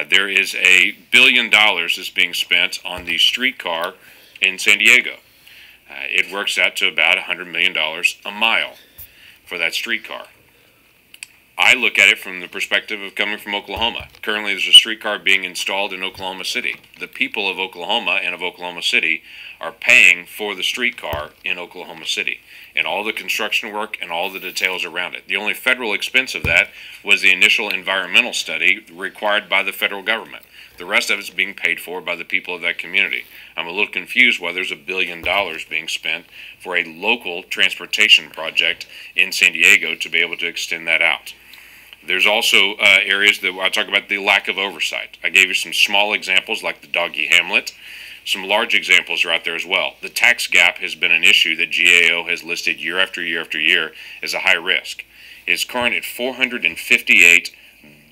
There is $1 billion that's being spent on the streetcar in San Diego. It works out to about $100 million a mile for that streetcar. I look at it from the perspective of coming from Oklahoma. Currently, there's a streetcar being installed in Oklahoma City. The people of Oklahoma and of Oklahoma City are paying for the streetcar in Oklahoma City and all the construction work and all the details around it. The only federal expense of that was the initial environmental study required by the federal government. The rest of it's being paid for by the people of that community. I'm a little confused why there's $1 billion being spent for a local transportation project in San Diego to be able to extend that out. There's also areas that I talk about the lack of oversight. I gave you some small examples like the Doggy Hamlet. Some large examples are out there as well. The tax gap has been an issue that GAO has listed year after year after year as a high risk. It's current at $458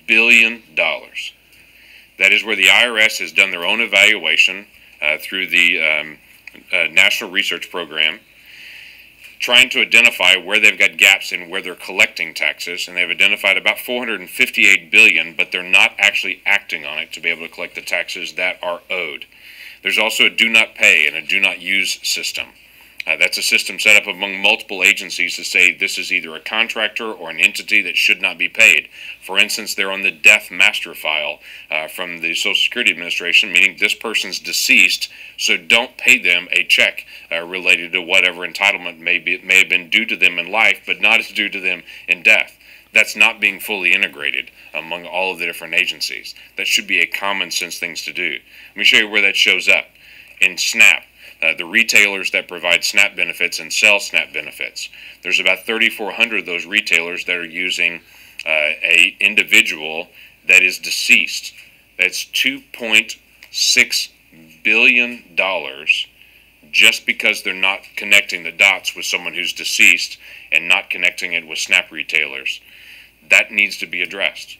billion. That is where the IRS has done their own evaluation through the National Research Program, trying to identify where they've got gaps in where they're collecting taxes, and they've identified about $458 billion, but they're not actually acting on it to be able to collect the taxes that are owed. There's also a do not pay and a do not use system. That's a system set up among multiple agencies to say this is either a contractor or an entity that should not be paid. For instance, they're on the death master file from the Social Security Administration, meaning this person's deceased, so don't pay them a check related to whatever entitlement may have been due to them in life, but not as due to them in death. That's not being fully integrated among all of the different agencies. That should be a common sense things to do. Let me show you where that shows up. In SNAP. The retailers that provide SNAP benefits and sell SNAP benefits. There's about 3,400 of those retailers that are using a individual that is deceased. That's $2.6 billion just because they're not connecting the dots with someone who's deceased and not connecting it with SNAP retailers. That needs to be addressed.